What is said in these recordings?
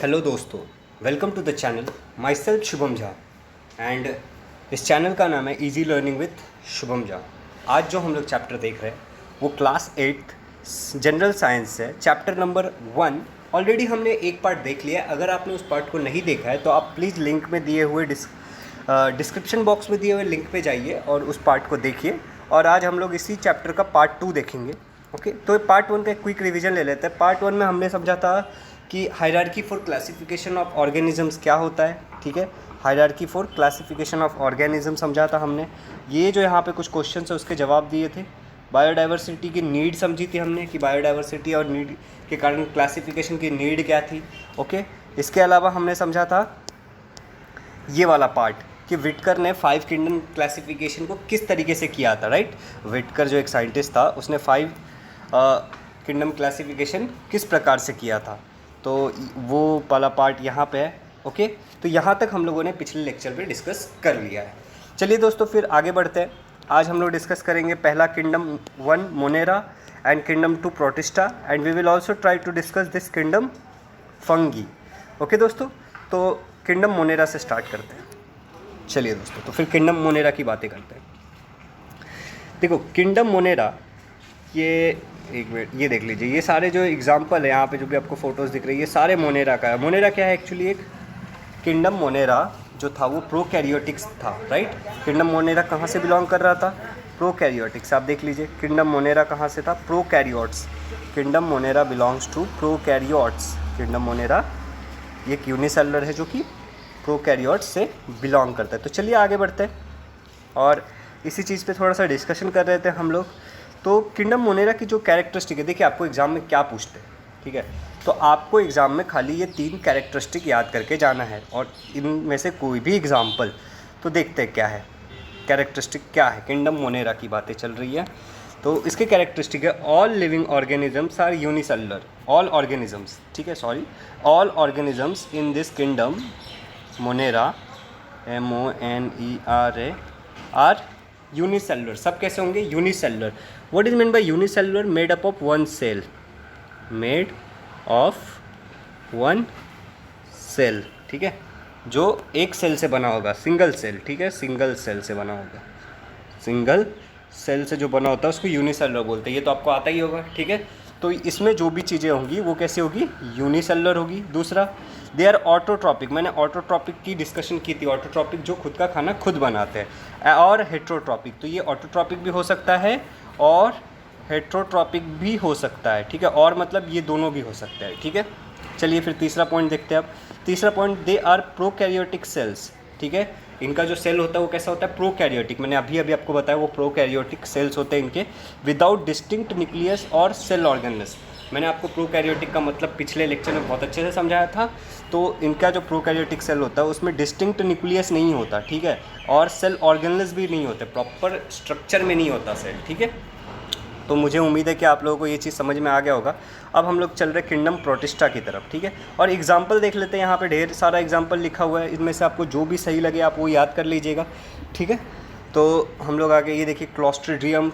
Hello दोस्तों, welcome to the channel. Myself Shubham Jha and इस channel का नाम है easy learning with Shubham Jha. आज जो हम लोग चैप्टर देख रहे हैं वो क्लास 8 जनरल साइंस है, चैप्टर नंबर 1। ऑलरेडी हमने एक पार्ट देख लिया है। अगर आपने उस पार्ट को नहीं देखा है तो आप प्लीज़ लिंक में दिए हुए डिस्क्रिप्शन बॉक्स में दिए हुए लिंक पे जाइए और उस पार्ट को देखिए। और आज हम लोग इसी चैप्टर का पार्ट 2 देखेंगे। ओके, तो पार्ट 1 का एक क्विक रिवीजन ले लेते हैं। पार्ट 1 में हमने समझा था कि hierarchy for classification of organisms क्या होता है। ठीक है, hierarchy for classification of organism समझा था हमने। ये जो यहाँ पे कुछ क्वेश्चन है उसके जवाब दिए थे। बायोडाइवर्सिटी की नीड समझी थी हमने कि बायोडाइवर्सिटी और नीड के कारण क्लासिफिकेशन की नीड क्या थी। ओके, इसके अलावा हमने समझा था ये वाला पार्ट कि विटकर ने 5 किंगडम क्लासिफिकेशन को किस तरीके से किया था। राइट, विटकर जो एक साइंटिस्ट था उसने 5 किंगडम क्लासिफिकेशन किस प्रकार से किया था, तो वो वाला पार्ट यहाँ पे है। ओके, तो यहाँ तक हम लोगों ने पिछले लेक्चर में डिस्कस कर लिया है। चलिए दोस्तों, फिर आगे बढ़ते हैं। आज हम लोग डिस्कस करेंगे पहला kingdom 1 monera and kingdom 2 protista and we will also try to discuss this kingdom fungi. Okay दोस्तों, तो किंगडम मोनेरा से स्टार्ट करते हैं। चलिए दोस्तों, तो फिर किंगडम मोनेरा की बातें करते हैं। देखो, किंगडम मोनेरा, ये एक मिनट ये देख लीजिए, ये सारे जो एग्जाम्पल है यहाँ पे जो भी आपको फोटोज़ दिख रही है ये सारे मोनेरा का है। मोनेरा क्या है एक्चुअली? एक किंगडम मोनेरा जो था वो प्रोकैरियोटिक्स था। राइट, किंगडम मोनेरा कहाँ से बिलोंग कर रहा था? प्रोकैरियोटिक्स। आप देख लीजिए किंगडम मोनेरा कहाँ से था? Prokaryotes. Kingdom monera belongs to prokaryotes. Kingdom monera ये एक यूनिसेलुलर है जो कि प्रोकैरियोट्स से बिलोंग करता है। तो चलिए आगे बढ़ते हैं और इसी चीज़ पे थोड़ा सा डिस्कशन कर रहे थे हम लोग। तो किंगडम मोनेरा की जो कैरेक्टरिस्टिक है, देखिए आपको एग्ज़ाम में क्या पूछते हैं। ठीक है, तो आपको एग्ज़ाम में खाली ये 3 कैरेक्टरिस्टिक याद करके जाना है और इनमें से कोई भी एग्जाम्पल, तो देखते हैं क्या है कैरेक्टरिस्टिक, क्या है। किंगडम मोनेरा की बातें चल रही है तो इसके कैरेक्टरिस्टिक है all living organisms are unicellular. All organisms, ठीक है, sorry, all organisms in this kingdom monera MONERA are unicellular. सब कैसे होंगे? Unicellular. What is mean by unicellular? Made up of one cell. Made of one cell, ठीक है, जो एक cell से बना होगा, सिंगल सेल। ठीक है, सिंगल सेल से बना होगा। सिंगल सेल से जो बना होता है उसको यूनिसेलुलर बोलते हैं। ये तो आपको आता ही होगा। ठीक है, तो इसमें जो भी चीज़ें होंगी वो कैसे होगी? यूनिसेलुलर होगी। दूसरा, दे आर ऑटोट्रॉपिक। मैंने ऑटोट्रॉपिक की डिस्कशन की थी। ऑटोट्रॉपिक जो खुद का खाना खुद बनाते हैं। और हेट्रोट्रॉपिक, तो ये ऑटोट्रॉपिक भी हो सकता है और हेट्रोट्रॉपिक भी हो सकता है। ठीक है, और मतलब ये दोनों भी हो सकता है। ठीक है, चलिए फिर तीसरा पॉइंट देखते हैं अब। तीसरा point, they are prokaryotic cells. ठीक है, इनका जो सेल होता है वो कैसा होता है? प्रोकैरियोटिक। मैंने अभी अभी आपको बताया वो प्रोकैरियोटिक सेल्स होते हैं इनके, विदाउट डिस्टिंक्ट न्यूक्लियस और सेल ऑर्गेनल्स। मैंने आपको प्रोकैरियोटिक का मतलब पिछले लेक्चर में बहुत अच्छे से समझाया था। तो इनका जो प्रोकैरियोटिक सेल होता है उसमें डिस्टिंक्ट न्यूक्लियस नहीं होता। ठीक है, और सेल ऑर्गेनल्स भी नहीं होते, प्रॉपर स्ट्रक्चर में नहीं होता सेल। ठीक है, तो मुझे उम्मीद है कि आप लोगों को ये चीज़ समझ में आ गया होगा। अब हम लोग चल रहे किंगडम प्रोटिस्टा की तरफ। ठीक है, और एग्जाम्पल देख लेते हैं। यहाँ पे ढेर सारा एग्जाम्पल लिखा हुआ है, इनमें से आपको जो भी सही लगे आप वो याद कर लीजिएगा। ठीक है, तो हम लोग आगे ये देखिए, क्लोस्ट्रीडियम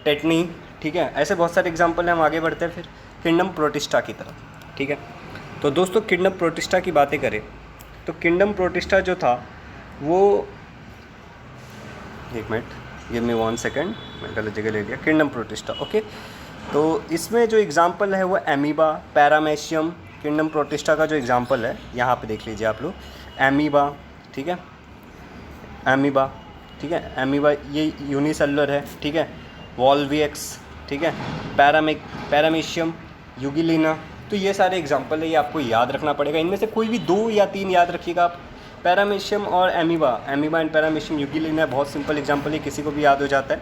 टेटनी। ठीक है, ऐसे बहुत सारे एग्जाम्पल हैं। हम आगे बढ़ते हैं फिर किंगडम प्रोटिस्टा की तरफ। ठीक है, तो दोस्तों किंगडम प्रोटिस्टा की बातें करें तो किंगडम प्रोटिस्टा जो था वो, एक मिनट, गिव मी 1 सेकेंड, मैं गलत जगह ले लिया। किंगडम प्रोटिस्टा, ओके, तो इसमें जो एग्जांपल है वो एमीबा, पैरामेशियम। किंगडम प्रोटिस्टा का जो एग्जांपल है यहाँ पे देख लीजिए आप लोग, एमीबा। ठीक है, एमीबा, ठीक है, एमीबा ये यूनिसेलुलर है। ठीक है, वॉल्वियक्स, ठीक है, पैरामेशियम, यूगिलिना। तो ये सारे एग्जांपल है, ये आपको याद रखना पड़ेगा। इनमें से कोई भी 2 या 3 याद रखिएगा आप। पैरामेशियम और एमीबा, एमीबा एंड पैरामेशियम, यूगिलिना, बहुत सिंपल एग्जांपल है, किसी को भी याद हो जाता है।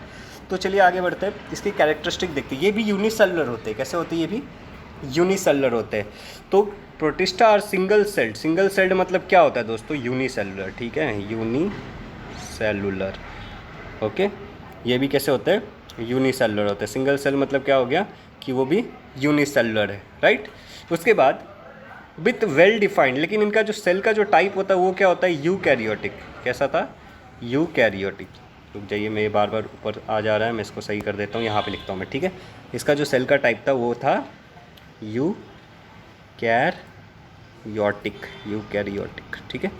तो चलिए आगे बढ़ते हैं, इसकी कैरेक्टरिस्टिक देखते हैं। ये भी यूनिसेलुलर होते हैं। कैसे होते हैं? ये भी यूनिसेलुलर होते हैं। तो प्रोटिस्टा और सिंगल सेल्ड। सिंगल सेल्ड मतलब क्या होता है दोस्तों? यूनिसेलुलर। ठीक है, यूनिसेलुलर। ओके, ये भी कैसे होते हैं? यूनिसेलुलर होते हैं। सिंगल सेल मतलब क्या हो गया कि वो भी यूनिसेलुलर है। राइट, उसके बाद विथ वेल डिफाइंड, लेकिन इनका जो सेल का जो टाइप होता है वो क्या होता है? यूकैरियोटिक। कैसा था? यूकैरियोटिक। रुक जाइए, मैं बार बार ऊपर आ जा रहा है, मैं इसको सही कर देता हूँ, यहाँ पे लिखता हूँ मैं। ठीक है, इसका जो सेल का टाइप था वो था यूकैरियोटिक। यूकैरियोटिक, ठीक है,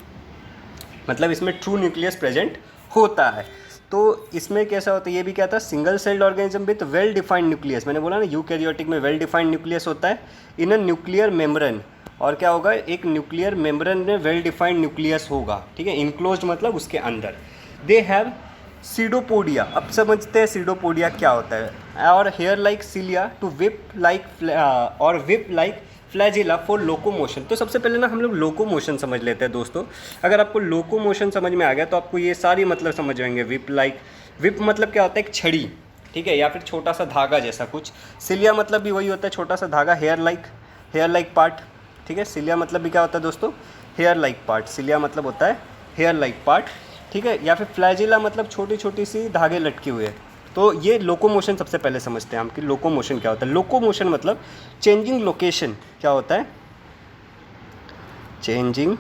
मतलब इसमें ट्रू न्यूक्लियस प्रेजेंट होता है। तो इसमें कैसा होता है, ये भी क्या था, single celled organism with well defined nucleus, मैंने बोला ना यूकैरियोटिक में वेल डिफाइंड न्यूक्लियस होता है इन अ न्यूक्लियर मेम्ब्रेन, और क्या होगा, एक न्यूक्लियर मेम्ब्रेन में वेल डिफाइंड न्यूक्लियस होगा, ठीक है, इनक्लोज्ड मतलब उसके अंदर। दे हैव सीडोपोडिया, अब समझते हैं सीडोपोडिया क्या होता है, और hair like cilia to whip like और whip like flagella for locomotion. तो सबसे पहले ना हम लोग लोकोमोशन समझ लेते हैं दोस्तों। अगर आपको लोकोमोशन समझ में आ गया तो आपको ये सारी मतलब समझ जाएंगे। विप लाइक, विप मतलब क्या होता है, एक छड़ी, ठीक है, या फिर छोटा सा धागा जैसा कुछ। सिलिया मतलब भी वही होता है, छोटा सा धागा। हेयर लाइक पार्ट, ठीक है, सिलिया मतलब भी क्या होता है दोस्तों, हेयर लाइक पार्ट। सिलिया मतलब होता है हेयर लाइक पार्ट, ठीक है, या फिर फ्लैजिला मतलब छोटी छोटी सी धागे लटके हुए। तो ये लोकोमोशन सबसे पहले समझते हैं हम कि लोकोमोशन क्या होता है। लोकोमोशन मतलब चेंजिंग लोकेशन, क्या होता है, चेंजिंग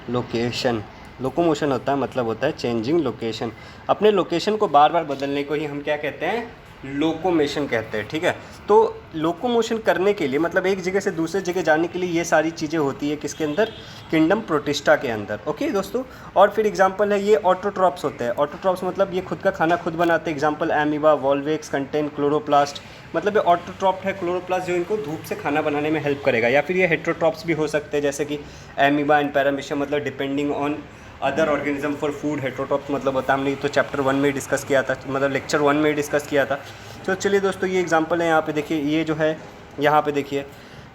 लोकेशन। लोकोमोशन होता है मतलब होता है चेंजिंग लोकेशन, अपने लोकेशन को बार बार बदलने को ही हम क्या कहते हैं, लोकोमोशन कहते हैं, ठीक है। तो लोकोमोशन करने के लिए मतलब एक जगह से दूसरे जगह जाने के लिए ये सारी चीज़ें होती है किसके अंदर, किंगडम प्रोटिस्टा के अंदर, ओके दोस्तों। और फिर एग्जांपल है ये ऑटोट्रॉप्स होते हैं। ऑटोट्रॉप्स मतलब ये खुद का खाना खुद बनाते हैं। एग्जांपल एमीबा, वॉल्वेक्स कंटेन क्लोरोप्लास्ट, मतलब ये ऑटोट्रॉप है क्लोरोप्लास्ट जो इनको धूप से खाना बनाने में हेल्प करेगा। या फिर ये हेट्रोट्रॉप्स भी हो सकते हैं जैसे कि एमीबा एंड पैरामीशिया, मतलब depending on other organism for food. Heterotrophs मतलब होता है, हमने तो चैप्टर 1 में डिस्कस किया था, मतलब लेक्चर 1 में डिस्कस किया था। तो चलिए दोस्तों ये एग्जांपल है, यहाँ पे देखिए, ये जो है यहाँ पे देखिए,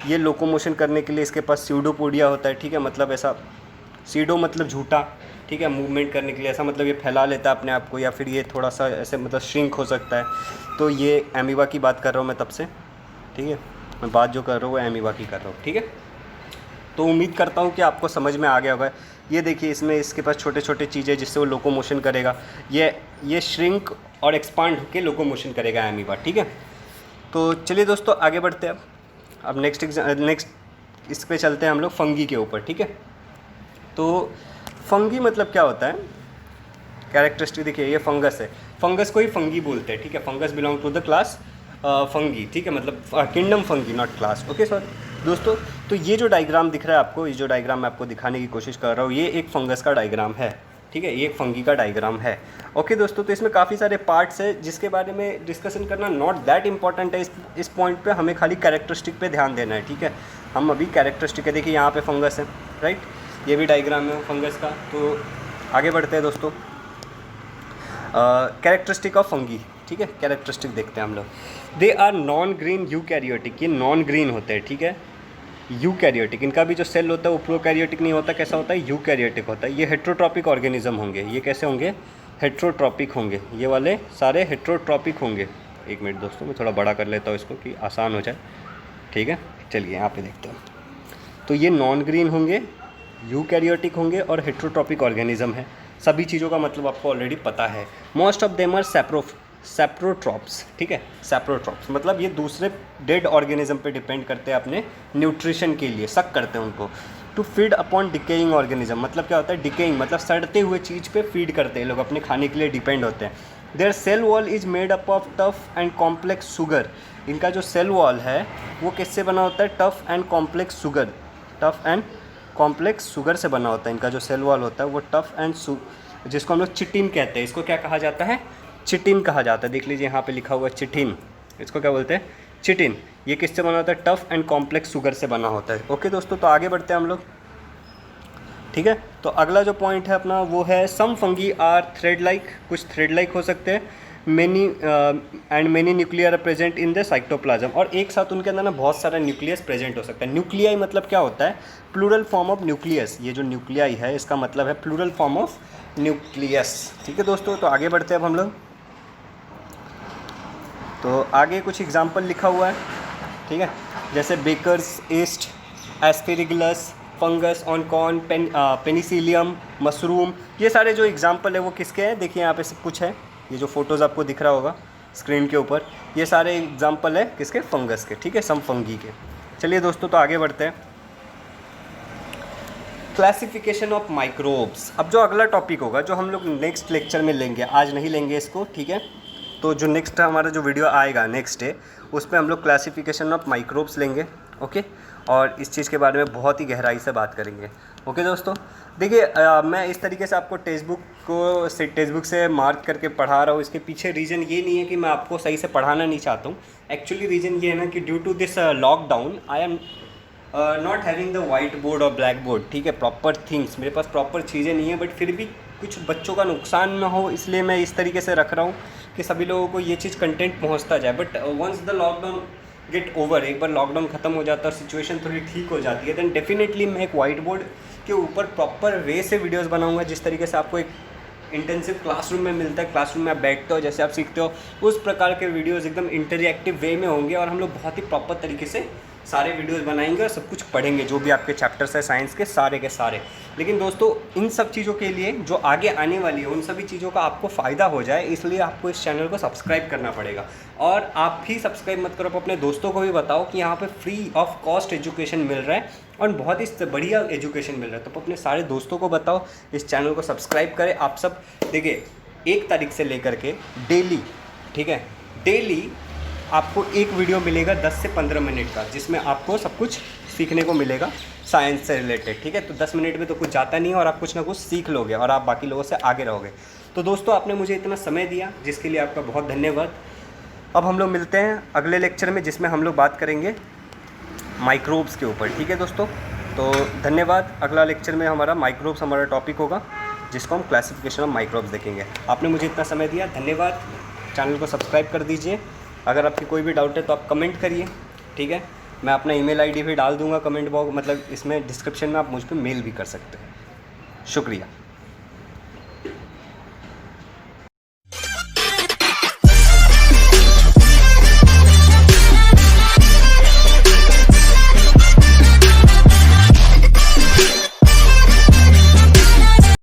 ये लोकोमोशन करने के लिए इसके पास सीडोपोडिया होता है, ठीक है, मतलब ऐसा, सीडो मतलब झूठा, ठीक है, मूवमेंट करने के लिए ऐसा, मतलब ये फैला लेता है अपने आप को, या फिर ये थोड़ा सा ऐसे मतलब श्रिंक हो सकता है। तो ये एमीबा की बात कर रहा हूँ मैं तब से, ठीक है, मैं बात जो कर रहा हूँ वो एमीबा की कर रहा हूँ, ठीक है। तो उम्मीद करता हूँ कि आपको समझ में आ गया होगा। ये देखिए इसमें इसके पास छोटे छोटे चीज़ें जिससे वो लोकोमोशन करेगा। ये श्रिंक और एक्सपांड होकर लोकोमोशन करेगा एमीबा, ठीक है। तो चलिए दोस्तों आगे बढ़ते हैं। अब नेक्स्ट इस पे चलते हैं हम लोग फंगी के ऊपर, ठीक है। तो फंगी मतलब क्या होता है, कैरेक्टरिस्टिक देखिए, ये फंगस है, फंगस को ही फंगी बोलते हैं, ठीक है। Fungus belong to the class fungi, ठीक है, मतलब kingdom fungi, not class, okay sir दोस्तों। तो ये जो डायग्राम दिख रहा है आपको, ये जो डायग्राम मैं आपको दिखाने की कोशिश कर रहा हूँ, ये एक फंगस का डायग्राम है, ठीक है, ये एक फंगी का डायग्राम है, ओके दोस्तों। तो इसमें काफ़ी सारे पार्ट्स है जिसके बारे में डिस्कशन करना नॉट दैट इंपॉर्टेंट है। इस पॉइंट पे हमें खाली कैरेक्टरिस्टिक पे ध्यान देना है, ठीक है। हम अभी कैरेक्टरिस्टिक है, देखिए यहाँ पे फंगस है, राइट, ये भी डायग्राम है फंगस का। तो आगे बढ़ते हैं दोस्तों, कैरेक्टरिस्टिक ऑफ फंगी, ठीक है, कैरेक्टरिस्टिक देखते हैं हम लोग। They are non green eukaryotic, ये नॉन ग्रीन होते हैं, ठीक है, यूकैरियोटिक। इनका भी जो सेल होता है वो प्रोकैरियोटिक नहीं होता, कैसा होता है, यूकैरियोटिक होता है। ये हेट्रोट्रॉपिक ऑर्गेनिज्म होंगे, ये कैसे होंगे, हेट्रोट्रॉपिक होंगे, ये वाले सारे हेट्रोट्रॉपिक होंगे। एक मिनट दोस्तों मैं थोड़ा बड़ा कर लेता हूँ इसको कि आसान हो जाए, ठीक है। चलिए यहाँ पे देखते हैं। तो ये नॉन ग्रीन होंगे, यूकैरियोटिक होंगे और हेट्रोट्रॉपिक ऑर्गेनिज्म है। सभी चीज़ों का मतलब आपको ऑलरेडी पता है। Most of them are saprotrophs, ठीक है, सैप्रोट्रॉप्स मतलब ये दूसरे डेड ऑर्गेनिज्म पे डिपेंड करते हैं अपने न्यूट्रिशन के लिए, सक करते हैं उनको। To feed upon decaying organism, मतलब क्या होता है, डिकेइंग मतलब सड़ते हुए चीज़ पे फीड करते हैं लोग, अपने खाने के लिए डिपेंड होते हैं। Their cell wall is made up of tough and complex sugar, इनका जो सेल वॉल है वो किससे बना होता है, tough and complex sugar, tough and complex sugar से बना होता है। इनका जो सेल वॉल होता है वो टफ एंड जिसको हम लोग चिटिन कहते हैं, इसको क्या कहा जाता है, चिटिन कहा जाता है। देख लीजिए यहाँ पे लिखा हुआ है चिटिन, इसको क्या बोलते हैं, चिटिन। ये किससे बना होता है, टफ एंड कॉम्प्लेक्स शुगर से बना होता है, ओके दोस्तों। तो आगे बढ़ते हैं हम लोग, ठीक है। तो अगला जो पॉइंट है अपना वो है some fungi are thread like, कुछ थ्रेड लाइक हो सकते हैं, many nuclear are present in the cytoplasm, और एक साथ उनके अंदर ना बहुत सारा न्यूक्लियस प्रेजेंट हो सकता है। न्यूक्लियाई मतलब क्या होता है, प्लूरल फॉर्म ऑफ न्यूक्लियस। ये जो न्यूक्लियाई है इसका मतलब है प्लूरल फॉर्म ऑफ न्यूक्लियस, ठीक है दोस्तों। तो आगे बढ़ते हैं अब हम लोग। तो आगे कुछ एग्जाम्पल लिखा हुआ है, ठीक है, जैसे baker's yeast, aspergillus, fungus on corn, penicillium, mushroom, ये सारे जो एग्जाम्पल है वो किसके हैं, देखिए यहाँ पे सब कुछ है। ये जो फोटोज़ आपको दिख रहा होगा स्क्रीन के ऊपर, ये सारे एग्जाम्पल है किसके, फंगस के, ठीक है, सम फंगी के। चलिए दोस्तों तो आगे बढ़ते हैं। क्लासिफिकेशन ऑफ माइक्रोब्स, अब जो अगला टॉपिक होगा जो हम लोग नेक्स्ट लेक्चर में लेंगे, आज नहीं लेंगे इसको, ठीक है। तो जो नेक्स्ट हमारा जो वीडियो आएगा नेक्स्ट डे, उस पर हम लोग क्लासिफिकेशन ऑफ माइक्रोब्स लेंगे, ओके। और इस चीज़ के बारे में बहुत ही गहराई से बात करेंगे। ओके दोस्तों, देखिए मैं इस तरीके से आपको टेक्स्ट बुक से मार्क करके पढ़ा रहा हूँ। इसके पीछे रीज़न ये नहीं है कि मैं आपको सही से पढ़ाना नहीं चाहता हूँ। एक्चुअली रीज़न ये है ना कि due to this lockdown I am not having the white board और ब्लैक बोर्ड, ठीक है, प्रॉपर थिंग्स, मेरे पास प्रॉपर चीज़ें नहीं है, बट फिर भी कुछ बच्चों का नुकसान ना हो इसलिए मैं इस तरीके से रख रहा हूँ कि सभी लोगों को ये चीज़ कंटेंट पहुँचता जाए। But once the lockdown get over, एक बार लॉकडाउन ख़त्म हो जाता है और सिचुएशन थोड़ी ठीक हो जाती है, देन डेफिनेटली मैं एक वाइट बोर्ड के ऊपर प्रॉपर वे से वीडियोस बनाऊंगा, जिस तरीके से आपको एक इंटेंसिव क्लासरूम में मिलता है, क्लासरूम में आप बैठते हो, जैसे आप सीखते हो, उस प्रकार के वीडियोस एकदम इंटरैक्टिव वे में होंगे और हम लोग बहुत ही प्रॉपर तरीके से सारे वीडियोस बनाएंगे और सब कुछ पढ़ेंगे, जो भी आपके चैप्टर्स है साइंस के सारे। लेकिन दोस्तों इन सब चीज़ों के लिए जो आगे आने वाली है उन सभी चीज़ों का आपको फ़ायदा हो जाए, इसलिए आपको इस चैनल को सब्सक्राइब करना पड़ेगा। और आप भी सब्सक्राइब मत करो, अपने दोस्तों को भी बताओ कि यहाँ पे फ्री ऑफ कॉस्ट एजुकेशन मिल रहा है और बहुत ही बढ़िया एजुकेशन मिल रहा है। तो अपने सारे दोस्तों को बताओ, इस चैनल को सब्सक्राइब करें। आप सब देखिए 1 तारीख से लेकर के डेली, ठीक है, डेली आपको एक वीडियो मिलेगा 10 से 15 मिनट का, जिसमें आपको सब कुछ सीखने को मिलेगा साइंस से रिलेटेड, ठीक है। तो 10 मिनट में तो कुछ जाता नहीं है और आप कुछ ना कुछ सीख लोगे और आप बाकी लोगों से आगे रहोगे। तो दोस्तों आपने मुझे इतना समय दिया जिसके लिए आपका बहुत धन्यवाद। अब हम लोग मिलते हैं अगले लेक्चर में, जिसमें हम लोग बात करेंगे माइक्रोब्स के ऊपर, ठीक है दोस्तों। तो धन्यवाद। अगला लेक्चर में हमारा माइक्रोब्स हमारा टॉपिक होगा, जिसको हम क्लासिफिकेशन ऑफ माइक्रोब्स देखेंगे। आपने मुझे इतना समय दिया, धन्यवाद। चैनल को सब्सक्राइब कर दीजिए। अगर आपकी कोई भी डाउट है तो आप कमेंट करिए, ठीक है। मैं अपना ईमेल आईडी भी डाल दूंगा कमेंट बॉक्स, मतलब इसमें डिस्क्रिप्शन में, आप मुझ पर मेल भी कर सकते हैं। शुक्रिया।